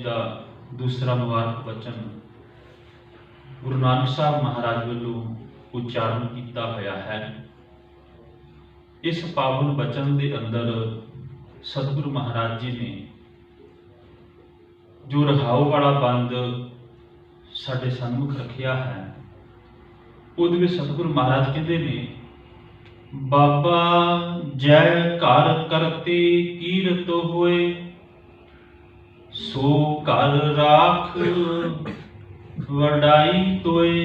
का दूसरा मुबारक वचन गुरु नानक साहब महाराज वालों उच्चारण किया होया है। इस पावन वचन के अंदर सतगुरु महाराज जी ने जो रहाओ वाला बंद साडे सन्मुख रखिया है, उहदे विच सतगुरु महाराज कहते ने, बाबा जय घर करते कीरत होए, सो घर राख वडाई तोए।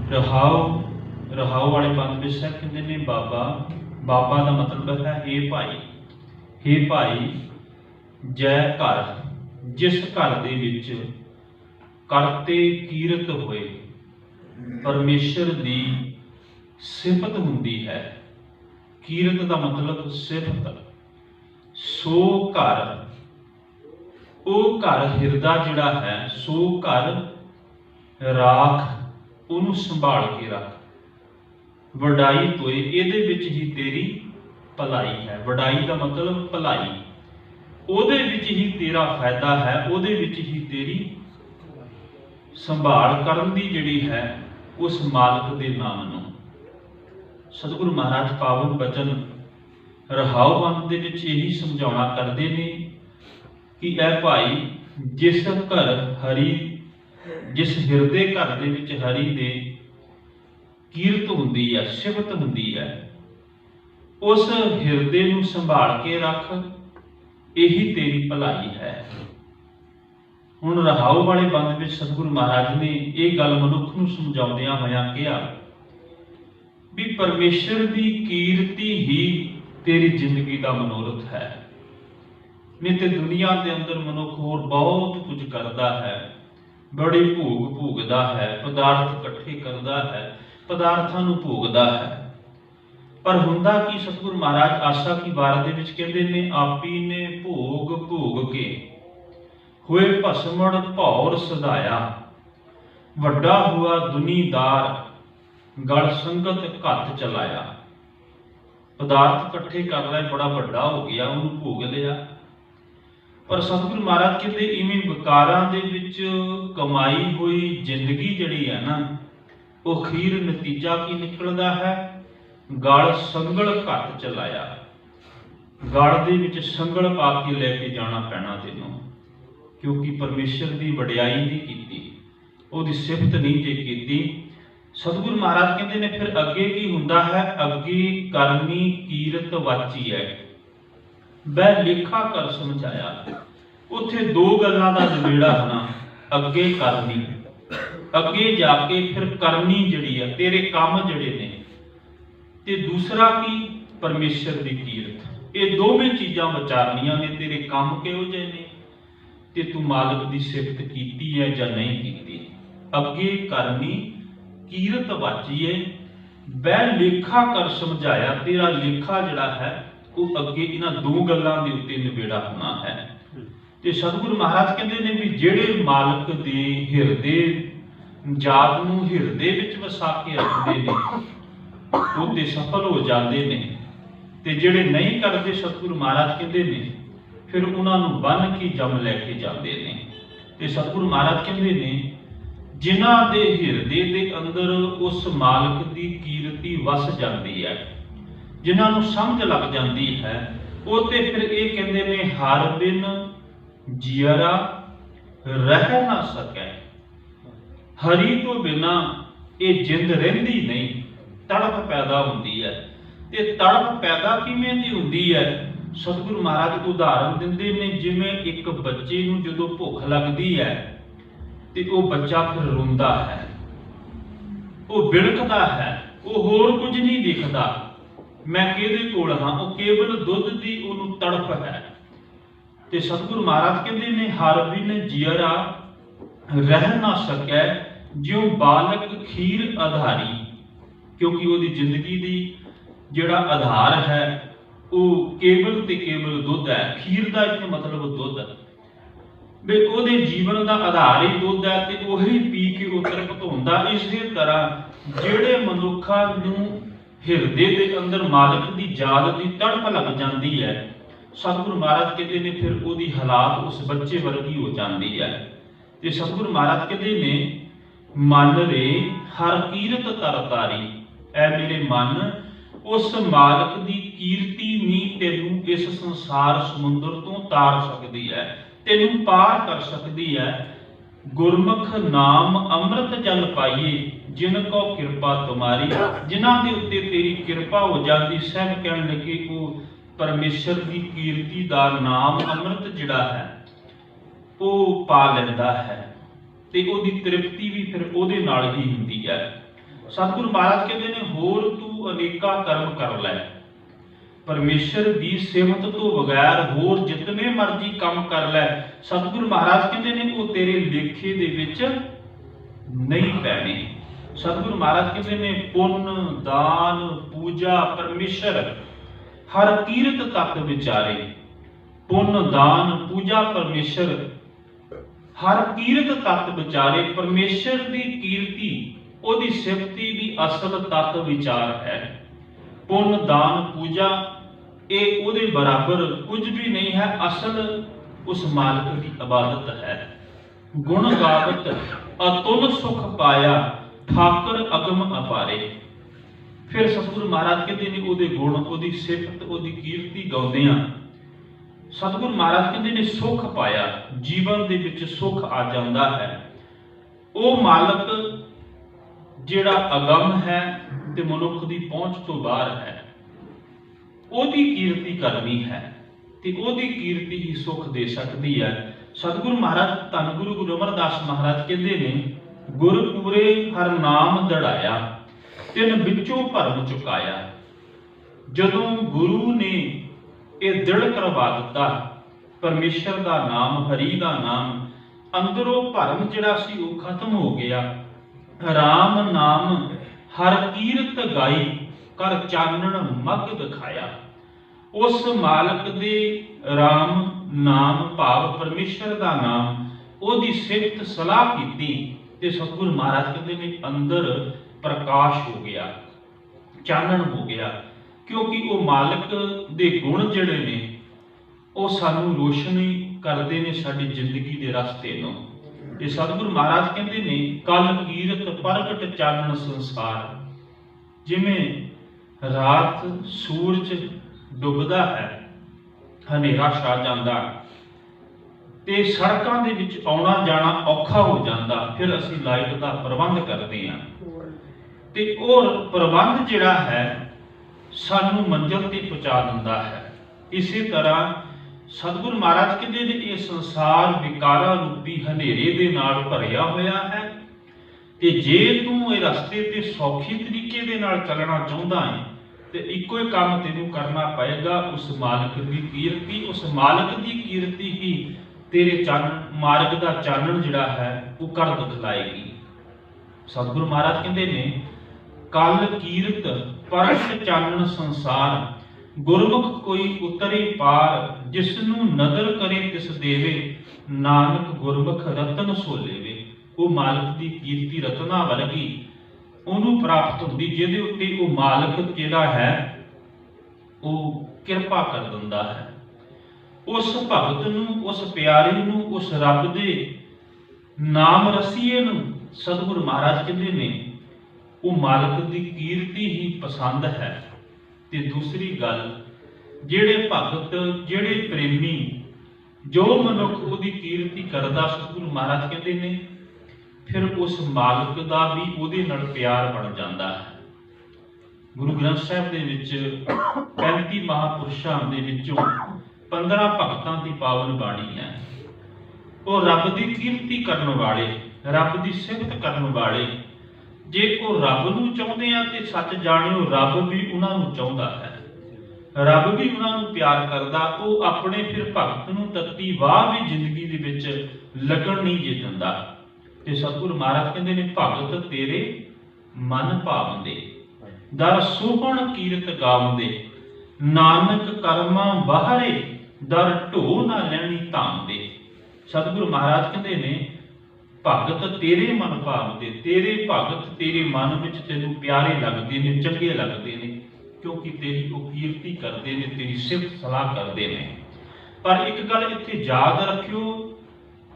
रहाओ रहाओ वाले बंद विच कहते ने बाबा, बाबा का मतलब है हे भाई, हे भाई जय घर, जिस घर दे विच करते कीरत होए, परमेश्वर दी सिफत हुंदी है। कीरत का मतलब सिफत। सो घर, वो घर हिरदा जिहड़ा है, सो घर राख, उहनूं संभाल के रख। वडाई तोए, इहदे विच ही तेरी भलाई है। वडाई का मतलब भलाई, उहदे विच ही तेरा फायदा है, उहदे विच ही तेरी संभाल करन दी जिहड़ी है उस मालक दे नाम नूं। सतगुरु महाराज पावन वचन रहाओ बंद दे विच यही समझाउणा करदे ने कि ऐ भाई, जिस घर हरि, जिस हिरदे घर दे विच हरि दे कीरत हुंदी है, सिफत हुंदी है, उस हिरदे नूं संभाल के रख, यही तेरी भलाई है। हुण रहाओ वाले बंद विच सतगुरु महाराज ने यह गल मनुख नूं समझाउंदियां होइयां कहा भी परमेश्वर की कीरती ही तेरी जिंदगी का मनोरथ है। नहीं तो दुनिया के अंदर मनुख होर बहुत कुछ करता है, बड़ी भोग भोगदा है, पदार्थ इकट्ठे करता है, पदार्थां नूं भोगदा है, पर हुंदा की सतगुरु महाराज आशा की वार दे विच कहंदे ने, आपी ने भोग भोग के होए भस्मड़ भौर सदाया, वड्डा हुआ दुनीदार गल संगत घत चलाया। पदार्थ इकट्ठे कर लिया, बड़ा वड्डा हो गया, उन्होंने भोग लिया। पर सतगुरु महाराज कहते इवें विकारां दे विच कमाई हुई जिंदगी जिहड़ी है ना, वो अखीर नतीजा की निकलदा है, गल संगल घत चलाया। गल दे विच संगल पा के लेके जाना पैना तैनूं, क्योंकि परमेश्वर की वडियाई नहीं की, उसकी सिफत नहीं जे की। सतगुरु महाराज कहते ने फिर अगे की हुंदा है, अगे करनी कीरत वाची है, वह लेखा कर समझाया। उत्थे दो गल्लां दा नवेड़ा होना, अगे करनी, अगे जाके फिर करनी जिहड़ी है, तेरे काम जिहड़े ने, ते दूसरा की परमेश्वर की कीरत। ये दोवें चीज़ां विचारनियां ने, तेरे काम किहो जिहे ने, ते तू मालिक की सिफत कीती है या नहीं कीती। अगे करनी कीरत वाचीए, वह लेखा कर समझाया, तेरा लेखा जिहड़ा है वो अगे इन्हां दो गल्लां दे उत्ते निबेड़ा होना है। ते सतगुरु महाराज कहते हैं भी जिहड़े मालिक दे हिरदे जात नूं हिरदे विच वसा के रखदे ने, वो ते सफल हो जाते ने, ते जिहड़े नहीं करते सतगुरु महाराज कहते ने फिर उन्होंने बन के जम लैके जाते हैं। ते सतगुरु महाराज कहते ने जिन्हां दे हिरदे दे अंदर उस मालिक की कीरती वस जाती है, जिन्हां नूं समझ लग जाती है, वो ते फिर ये कहते ने हर बिन जियरा रह ना सके। हरि तो बिना ये जिंद रहिंदी नहीं, तड़प पैदा होती है। ते तड़प पैदा किवें दी हुंदी है? सतगुरु महाराज उदाहरण दिंदे ने, जिवें एक बच्चे नूं जदों भुख लगदी है ते वो बच्चा फिर रोंदा है, वो बिलखदा है, वो होर कुछ नहीं दिखदा, मैं किहदे कोल हां, वो केवल दुध दी उहनूं तड़प है। ते सतगुरु महाराज कहंदे ने हर बिन जियरा रह ना सकै, ज्यों बालक खीर आधारी, क्योंकि वो जिंदगी दी जिहड़ा आधार है वो केवल ते केवल दुध है। खीर का इत्थे मतलब दुध, भी ਉਹਦੇ जीवन का आधार ही दुध है, तो वही पी के वो तृप्त होंदा। इसी तरह ਜਿਹੜੇ ਮਨੁੱਖਾਂ ਨੂੰ ਹਿਰਦੇ ਦੇ अंदर मालिक की याद की तड़प लग जाती है, सतगुरु महाराज कहते ने फिर ਉਹਦੀ हालात उस बच्चे वर्गी हो जाती है। तो सतगुरु महाराज कहते ने मन रे हर कीरत तर तारी, ऐ मेरे मन उस मालक की कीर्ति नहीं तेनू इस संसार समुद्र तो तार सकती है, तेनू पार कर सकती है। गुरमुख नाम अमृत जल पाइए जिन को कृपा तुम्हारी, जिन्हां दे उत्ते तेरी कृपा हो जाती। सब कहण लगे वो परमेश्वर की कीर्ति का नाम अमृत जिहड़ा है वो पा लैंदा है, ते ओदी तृप्ति भी फिर ओदे नाल ही हुंदी है। सतगुरु महाराज कहते ने होर तू अनेका कर्म कर लै, परमेश्वर की सेवत तो बगैर होर जितने मर्जी काम कर लै, सतगुरु महाराज कहते ने वो तेरे लेखे दे विच नहीं पैने। सतगुरु महाराज कहते ने पुण्य दान पूजा परमेश्वर हर कीरत तक विचारे, पुण्य दान पूजा परमेश्वर हर कीरत तक विचारे। परमेश्वर की कीर्ति ओदी सिफती भी असल तक विचार है। पुण्य दान पूजा ये ओदे बराबर कुछ भी नहीं है, असल उस मालिक की इबादत है। गुण गावत अतुल सुख पाया ठाकर अगम अपारे। फिर सतगुरु महाराज कहते ने ओदे गुण ओदी सिफत ओदी कीर्ति गाउंदे आ। सतगुरु महाराज कहते ने सुख पाया, जीवन दे विच सुख आ जाता है। वो मालक जिहड़ा अगम है ते मनुख की पहुंच तो बाहर है, ओदी कीर्ति करनी है ते ओदी कीर्ति ही सुख दे सकती है। सतगुरु महाराज धन गुरु गुरु अमरदास महाराज कहते ने गुर पूरे हर नाम दड़ाया तिन बिचों भरम चुकाया। जदों गुरु ने यह दृढ़ करवा दिता परमेश्वर का नाम हरि का नाम, अंदरों भरम जिहड़ा सी वो खत्म हो गया। राम नाम हर कीरत गाई कर चानण मग दिखाया। उस मालक दे राम नाम भाव परमेश्वर का नाम ओदी सिफत सलाह की ते सतगुरु महाराज कहते ने अंदर प्रकाश हो गया, चानण हो गया। क्योंकि वो मालिक दे गुण जिहड़े ने वो सानू रोशनी करते ने साडी जिंदगी दे रस्ते नूं। ते सतगुरु महाराज कहते ने कल कीरत प्रगट चानण संसार। जिमें रात सूरज डुबदा है, हनेरा छा जांदा ते सड़कां दे विच आउणा जाना औखा हो जांदा, फिर असीं लाइट का प्रबंध करते हैं ते और प्रबंध जिहड़ा है सानू मंजिल ते पहुंचा दिंदा है। इसी तरह सतगुरु महाराज कहते ने ये संसार विकारा रूपी हनेरे दे नाल भरिया होया है ते जे तू ये रस्ते ते सौखी तरीके दे नाल चलना चाहुंदा है ते इक्को ही काम तेनू करना पएगा, उस मालिक की कीर्ति, उस मालिक की कीर्ति ही तेरे चानण मार्ग का चानण जिहड़ा है वो कर दिखलाएगी। सतगुरु महाराज कहते ने कल कीरत परगट चानण संसार, गुरमुख कोई उतरे पार, जिसनू नदर करे तिस देवे, नानक गुरमुख रतन सो लेवे। वो मालिक की कीर्ति रतना वर्गी उन्होंने प्राप्त होती जिहदे उत्ते वो मालिक जिहड़ा है वो किरपा कर दिंदा है। उस भगत नूं, उस प्यारे नूं, उस रब दे नाम रसीए नूं सतगुरु महाराज कहते ने वो मालिक की कीर्ति ही पसंद है। ते दूसरी गल जिहड़े भगत जिहड़े प्रेमी जो मनुख उहदी कीर्ति करदा, सतगुरु महाराज कहते ने फिर उस मालिक का भी उहदे नाल प्यार बन जाता है। गुरु ग्रंथ साहिब दे विच 35 महापुरुषां दे विचों 15 भगतां दी पावन बाणी है। वो रब की कीर्ति करने वाले, रब की सिफत करने वाले, जे वो रब नूं चाहुंदे आ ते सच जाणिओ रब भी उन्हां नूं चाहुंदा है, रब भी उन्हां नूं प्यार करदा। वो अपने फिर भगत नूं तत्ती वाह भी जिंदगी दे विच लगन नहीं जे दिंदा। ते सतगुरु महाराज कहते ने भगत तेरे मन भावंदे, दर सोहण कीरत गावंदे, नानक कर्मा बाहरे दर ढो ना लैनी धाम दे। सतगुरु महाराज कहते ने भगत तेरे मन भावंदे, तेरे भगत तेरे मन विच तैनूं प्यारे लगदे ने, चंगे लगदे ने, क्योंकि तेरी वो कीर्ति करते ने, तेरी सिफत सलाह करते हैं। पर एक गल इत्थे याद रखियो,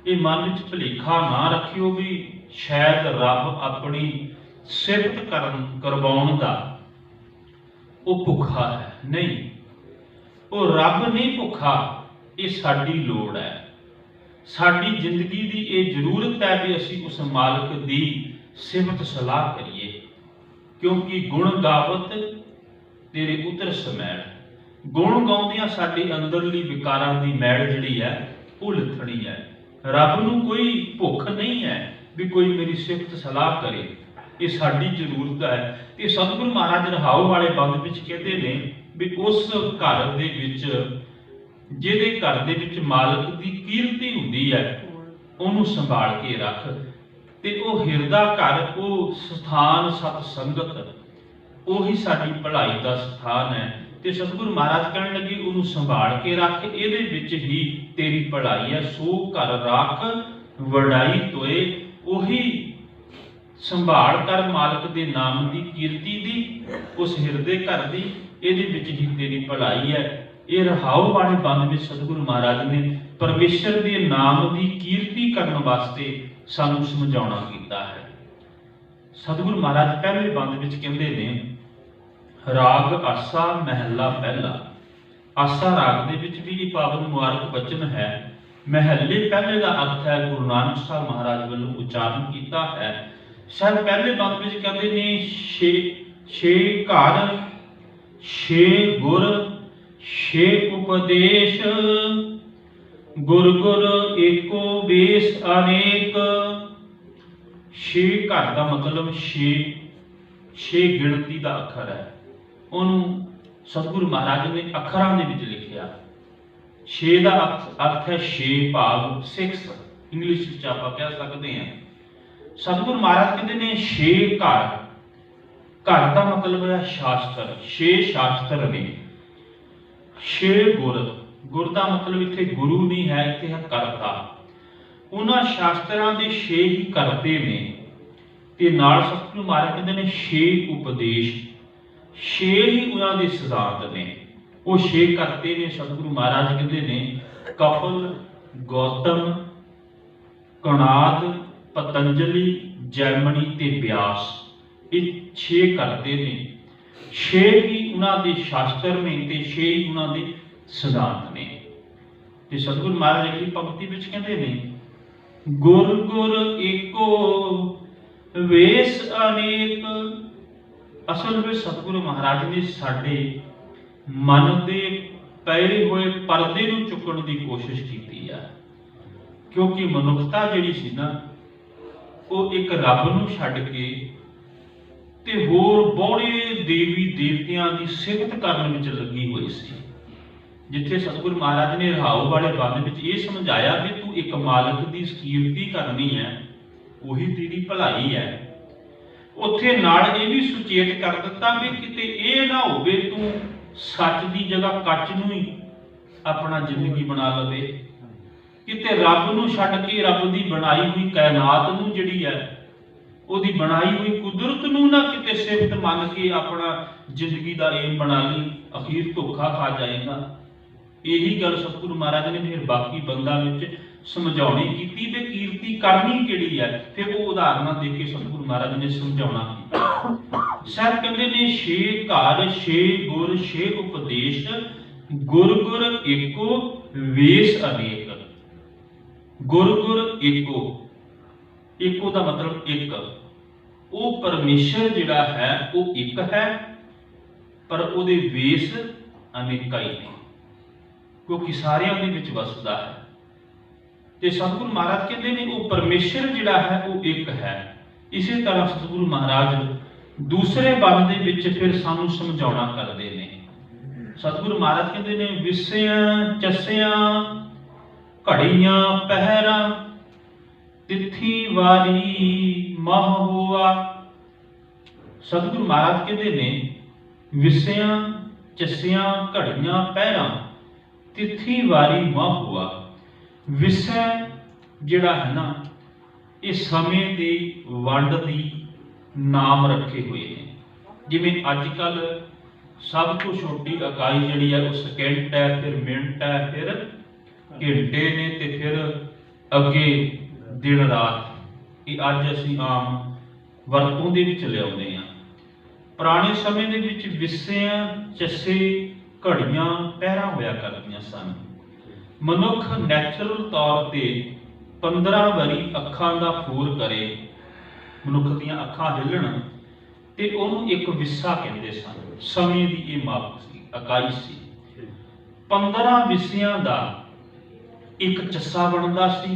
ये मन विच भुलेखा ना रखियो भी शायद रब अपनी सिफत करवाउण दा वो भुखा है। नहीं, वो रब नहीं भुखा, ये साडी लोड़ है। साडी जिंदगी की ये जरूरत है भी असी उस मालिक की सिफत सलाह करिए, क्योंकि गुण गावत तेरे उतर समैल। गुण गाउंदियां साडी अंदरली विकारां दी मैल जिहड़ी है वो लथणी है। रब नूं कोई भुख नहीं है भी कोई मेरी सिफत सलाह करे, ये साडी जरूरत है। ते सतगुरु महाराज रहाऊ वाले बंद विच कहते ने भी उस घर दे विच जिहदे घर दे विच मालिक दी कीर्ति हुंदी है उहनूं संभाल के रख। ते वो हिरदा घर, वो स्थान सत संगत, ਉਹੀ ਸਾਡੀ भलाई का स्थान है। तो सतगुरु महाराज कहने लगे उन्होंने संभाल के रख, ये विच ही तेरी भलाई है। सो घर राख वडाई तोए, उही संभाल कर मालिक के नाम की कीर्ति दी, उस हिरदे घर की, ये विच ही तेरी भलाई है। ये रहाऊ वाले बंद में सतगुरु महाराज ने परमेश्वर के नाम की कीर्ति करने वास्ते सानू समझाउणा कीता है। सतगुरु महाराज पहले बंद में कहते ने राग आसा महला पहला। आसा राग दे विच भी ये पावन मुबारक वचन है। महले पहले का अर्थ है गुरु नानक साहब महाराज वालों उच्चारण किया है। शायद पहले बंद में कहते ने छे घर, छे गुर, छे उपदेश, गुर गुर एको बेस अनेक। छे घर का मतलब छे गिणती का अखर है। उन्होंने सतगुरु महाराज ने अखरां दे विच लिखिया। छे का अर्थ है छे भाग, 6 इंग्लिश विच आपां कह सकते हैं। सतगुरु महाराज कहते ने छे घर, घर का मतलब है शास्त्र, छे शास्त्र ने। छे गुर, गुर का मतलब इत्थे गुरु नहीं है, इत्थे है करता। उन्हां शास्त्रां दे छे ही करते ने ते नाल सतगुरु महाराज कहते ने छे उपदेश, छे ही उन्हां दे सिद्धांत ने। वो छे करते ने सतगुरु महाराज कहते ने कपिल, गौतम, कणाद, पतंजलि, जैमिनी ते व्यास। ये छे करते ने, छे ही उन्हां दे शास्त्र ने ते छे ही उन्हां दे सिद्धांत ने। ते सतगुरु महाराज अगली पंक्ति विच कहते ने गुर गुर एको वेस अनेक। असल में सतगुरु महाराज ने साडे मन के पए हुए परदे नूं चुकण की कोशिश की है, क्योंकि मनुखता जिहड़ी सी ना वो एक रब नूं छड्ड के ते होर बहुते देवी देवतियां की सिफत करन विच लगी हुई सी। जिथे सतगुरु महाराज ने रहाऊ वाले बंद विच ये समझाया भी तू एक मालिक की कीर्ति करनी है, वही तेरी भलाई है। उत्थे नाल ये भी सुचेत कर दिता भी किते ये ना होवे तू सच की जगह कच नूं ही अपना जिंदगी बना लवे, किते रब नूं छड्ड के रब की बनाई हुई कायनात नूं जिहड़ी है उहदी बनाई हुई कुदरत नूं ना किते सिफत मन के अपना जिंदगी का एम बना ली, अखीर धोखा खा जाएगा। यही गल सतगुरु महाराज ने फिर बाकी बंदा विच समझाउणी कीती भी कीर्ति करनी किहड़ी है। फिर वो उदाहरण दे के सतगुरु महाराज ने समझाउणा कीता। शायद कहते ने छे घर, छे गुर, छे उपदेश, गुर गुर एको वेस अनेक। गुर गुर एको, एको का मतलब एक। वो परमेश्वर जिहड़ा है वो एक है, पर उहदे वेस अनेका ही ने, क्योंकि सारियां दे विच वसदा है। ते सतगुरु महाराज कहते हैं वो परमेश्वर जिहड़ा है वो एक है। इसी तरह सतगुरु महाराज दूसरे बंद दे विच फिर सानू समझाउणा करदे ने। सतगुरु महाराज कहते हैं विसियां चसियां घड़ियां पहरा तिथि वारी मह हुआ। सतगुरु महाराज कहते हैं विसियां चसियां घड़ियां पहरा तिथि वारी मह हुआ। विषय जिहड़ा है ना ये समय की वंड की नाम रखे हुए हैं। जिवें अजकल सब तो छोटी इकाई जिहड़ी है वो सेकंड है, फिर मिनट है, फिर घंटे ने ते फिर अगे दिन रात। ये अज असीं आम वरतों दे विच लिआउंदे हां। पुराने समय दे विच विस्सियां चस्से घड़ियां पहरा होया करदियां सन। मनुख नैचुरल तौर पर 15 वारी अखां दा फूर करे, मनुख दीयां अखां हिलण ते उहनूं एक विस्सा कहंदे सन। समय दी ये माप सी, इकाई सी। 15 विस्सियां दा एक चस्सा बनदा सी,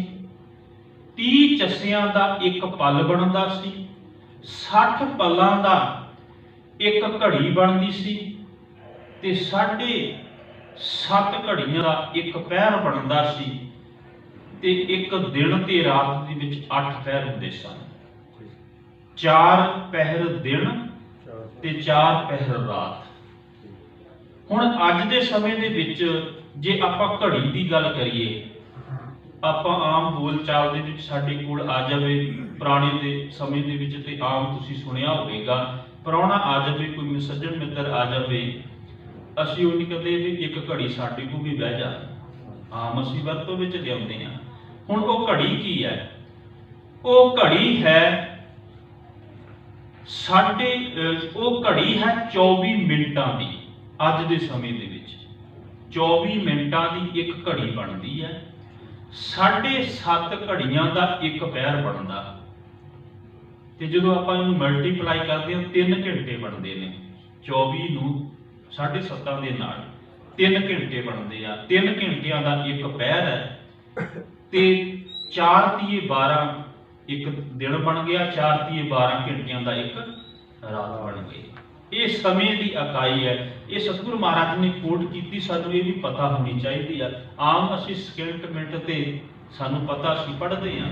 30 चस्सियां दा एक पल बनदा सी, 60 पलां दा एक घड़ी बनदी सी ते 7.5 घड़ियां दा एक पहर बनदा सी ते एक दिन ते रात दे विच 8 पहर हुंदे सन। 4 पहर दिन ते 4 पहर रात। हुण अज दे समय दे विच जे आपां घड़ी दी गल करिए, आपां आम बोल चाल दे विच साडे कोल आ जावे, पुराने दे समय दे विच ते आम तुसीं सुणिया होवेगा, प्राहुणा आ जावे, कोई सज्जण मित्र आ जावे, असीं उहनूं कदे भी एक घड़ी साडे कोल भी बह जा, आम असीं वरतों विच लिआउंदे हां। हुण ओह घड़ी की है? ओह घड़ी है ओह घड़ी है 24 मिनटां दी। अज दे समय दे विच 24 मिनटां दी एक घड़ी बनदी है। 7.5 घड़ियां दा एक पहर बनदा ते जदों आपां इहनूं मल्टीप्लाई करदे हां 3 घंटे बनदे ने। 24 नूं 7.5 दे नाल 3 घंटे बनदे आ। 3 घंटियां दा एक पहर है ते 4 तिये 12 एक दिन बन गया, 4 तिये 12 घंटियां दा एक रात बन गई। ये समय की इकाई है। ये सतगुरु महाराज ने कोट की, सानू ये भी पता होनी चाहिए। आम असीं सकिंट मिनट ते सानू पता असीं पढ़ते हैं,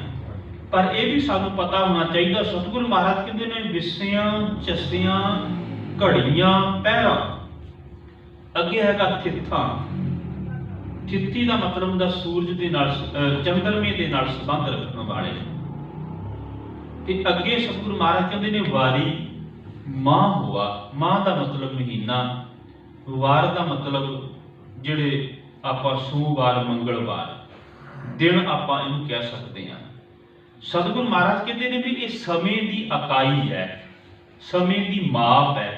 पर यह भी सानू पता होना चाहिए। सतगुरु महाराज कहते ने विस्सियां चस्सियां घड़ियां पहरा। अगे हैगा थित्था। थित्थी का मतलब होंदा सूरज दे नाल चंद्रमे दे नाल संबंध रखने वाले। ते अगे सतगुरु महाराज कहते ने वारी माह हुआ। माह का मतलब महीना, वार का मतलब जिहड़े आपां सोमवार मंगलवार दिन आपां इहनूं कह सकते हैं। सतगुरु महाराज कहते हैं भी ये समय की इकाई है, समय की माप है।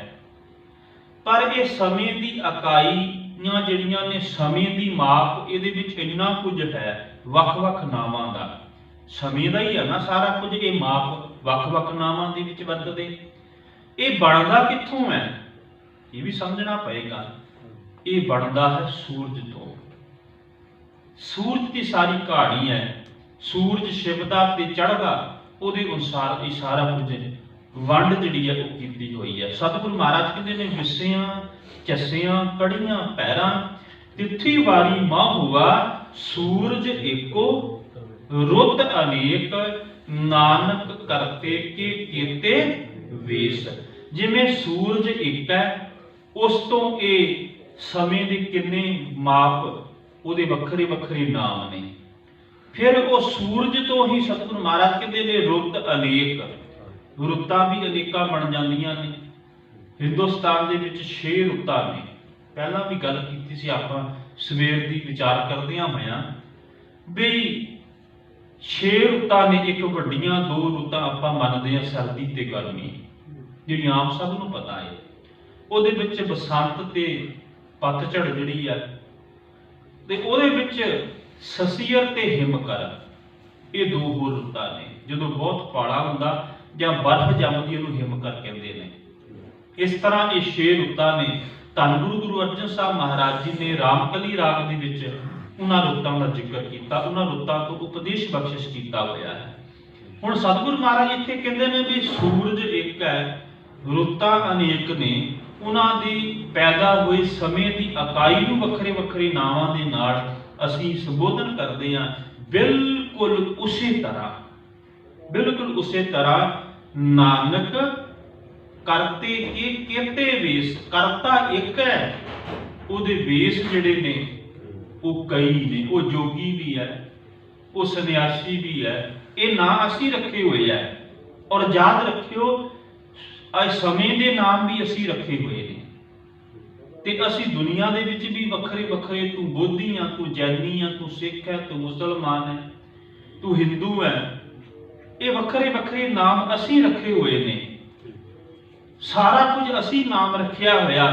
पर यह समय की इकाइयां जिहड़ियां ने समय की माप इहदे विच इन्ना कुछ है वख-वख नावां दा। समय का ही है ना सारा कुछ, ये माप वख-वख नावां दे विच वरतदे। ये बनदा कित्थों है ये भी समझना पएगा। ये बनदा है सूरज तो। सूरज की सारी कहानी है। सूरज छिपदा ते चढ़दा, उहदे अनुसार ये सारा कुछ वंड जिहड़ी है वो कीती हुई है। सतगुरु महाराज कहते ने विस्सियां चस्सियां घड़ियां पहरां, तिथि वारी माह हुआ, सूरज एको रुत अनेक, नानक करते के केते वेश। जिमें सूरज एक है, उस तो ये समय के किन्ने माप उहदे वखरे वखरे नाम ने। फिर वो सूरज तो ही सतगुरु महाराज कहते ने रुत अनेक, रुत्तां भी अनेकां बन जांदियां ने। हिंदुस्तान दे विच 6 रुत्तां ने। पहलां भी गल कीती सी आपां सवेर दी विचार करदियां होइयां भी 6 रुत्तां ने। एक वड्डियां 2 रुत्तां आपां मनदे आ, सर्दी ते गर्मी, जिहड़ी आम सब नूं पता है। उहदे विच बसंत ते पतझड़ जिहड़ी है ते उहदे विच ससीअर ते हिमकर, ये 2 होर रुत्तां ने। जदों बहुत पाला हुंदा जां बर्फ जमदी उहनूं हिमकर कहंदे ने। इस तरह ये 6 रुत्तां ने। धन गुरु अर्जन साहब महाराज जी ने रामकली राग दे विच उन्हां रुत्तां दा जिक्र कीता, उन्हां रुत्तां तो उपदेश बख्शिश कीता होया है। हुण सतगुरु महाराज इत्थे कहंदे ने भी सूरज एक है, रुत्तां अनेक ने। उन्हां दी पैदा हुए समय की इकाई नूं वखरे वखरे नावां दे नाल असीं संबोधन करदे हां। बिल्कुल उसे तरह नानक करते के केते वेश। करता एक है, उहदे वेश जिहड़े ने वो कई ने। वो जोगी भी है, वो सन्यासी भी है। ये ना असीं रखे हुए है। और याद रखियो समय के नाम भी असीं रखे हुए हैं। ਤੇ ਅਸੀਂ ਦੁਨੀਆ ਦੇ ਵਿੱਚ ਵੀ ਵੱਖਰੇ ਵੱਖਰੇ, ਤੂੰ ਬੋਧੀ ਆ, ਤੂੰ ਜੈਨੀ ਆ, ਤੂੰ ਸਿੱਖ ਹੈ, ਤੂੰ ਮੁਸਲਮਾਨ ਹੈ, ਤੂੰ ਹਿੰਦੂ ਹੈ, ਇਹ ਵੱਖਰੇ ਵੱਖਰੇ ਨਾਮ ਅਸੀਂ ਰੱਖੇ ਹੋਏ ਨੇ। ਸਾਰਾ ਕੁਝ ਅਸੀਂ ਨਾਮ ਰੱਖਿਆ ਹੋਇਆ,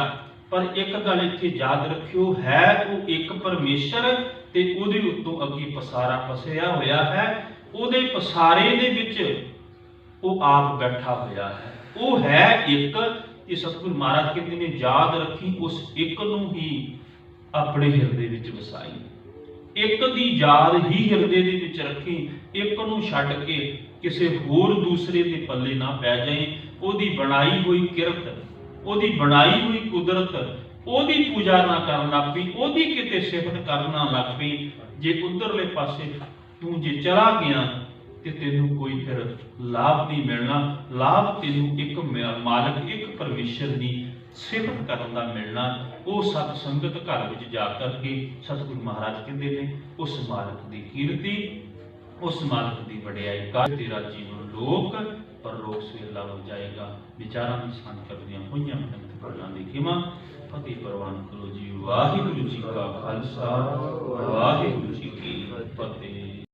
ਪਰ ਇੱਕ ਗੱਲ ਇੱਥੇ ਯਾਦ ਰੱਖਿਓ, ਹੈ ਉਹ ਇੱਕ ਪਰਮੇਸ਼ਰ ਤੇ ਉਹਦੇ ਉੱਤੋਂ ਅੱਗੇ ਪਸਾਰਾ ਪਸਿਆ ਹੋਇਆ ਹੈ। ਉਹਦੇ ਪਸਾਰੇ ਦੇ ਵਿੱਚ ਉਹ ਆਪ ਬੈਠਾ ਹੋਇਆ ਹੈ। ਉਹ ਹੈ ਇੱਕ। ਇਹ ਸਤਿਗੁਰੂ ਮਹਾਰਾਜ ਕਹਿੰਦੇ ਨੇ, ਯਾਦ ਰੱਖੀ ਉਸ ਇੱਕ ਨੂੰ ਹੀ ਆਪਣੇ ਹਿਰਦੇ ਵਿੱਚ ਵਸਾਈ। ਇੱਕ ਦੀ ਯਾਦ ਹੀ ਹਿਰਦੇ ਦੇ ਵਿੱਚ ਰੱਖੀ, ਇੱਕ ਨੂੰ ਛੱਡ ਕੇ ਕਿਸੇ ਹੋਰ ਦੂਸਰੇ ਦੇ ਪੱਲੇ ਨਾ ਪੈ ਜਾਏ। ਉਹਦੀ ਬਣਾਈ ਹੋਈ ਕਿਰਤ, ਉਹਦੀ ਬਣਾਈ ਹੋਈ ਕੁਦਰਤ, ਉਹਦੀ ਪੂਜਾ ਨਾ ਕਰਨ ਲੱਗ ਪਈ, ਉਹਦੀ ਕਿਤੇ ਸਿਫਤ ਕਰਨ ਨਾ ਲੱਗ ਪਈ। ਜੇ ਉਧਰਲੇ ਪਾਸੇ ਤੂੰ ਜੇ ਚਲਾ ਗਿਆ ਤੇ ਤੈਨੂੰ ਕੋਈ ਫਿਰ ਲਾਭ ਨਹੀਂ ਮਿਲਣਾ। ਲਾਭ ਤੈਨੂੰ ਇੱਕ ਮਾਲਕ, ਇੱਕ ਪਰਮੇਸ਼ਰ ਦੀ ਸਿਫਤ ਕਰਨ ਦਾ ਮਿਲਣਾ। ਉਹ ਸਤ ਸੰਗਤ ਘਰ ਵਿੱਚ ਜਾ ਕਰਕੇ ਸਤਿਗੁਰੂ ਮਹਾਰਾਜ ਕਹਿੰਦੇ ਨੇ, ਉਸ ਮਾਲਕ ਦੀ ਕੀਰਤੀ, ਉਸ ਮਾਲਕ ਦੀ ਵਡਿਆਈ ਕਰ, ਤੇਰਾ ਜੀਵਨ ਲੋਕ ਪਰਲੋਕ ਸਵੇਲਾ ਹੋ ਜਾਏਗਾ। ਵਿਚਾਰਾਂ ਦੀ ਸਾਂਝ ਕਰਦੀਆਂ ਹੋਈਆਂ ਗੱਲਾਂ ਦੀ ਖਿਮਾ ਫਤਿਹ ਪ੍ਰਵਾਨ ਕਰੋ ਜੀ। ਵਾਹਿਗੁਰੂ ਜੀ ਕਾ ਖਾਲਸਾ, ਵਾਹਿਗੁਰੂ ਜੀ ਕੀ ਫਤਿਹ।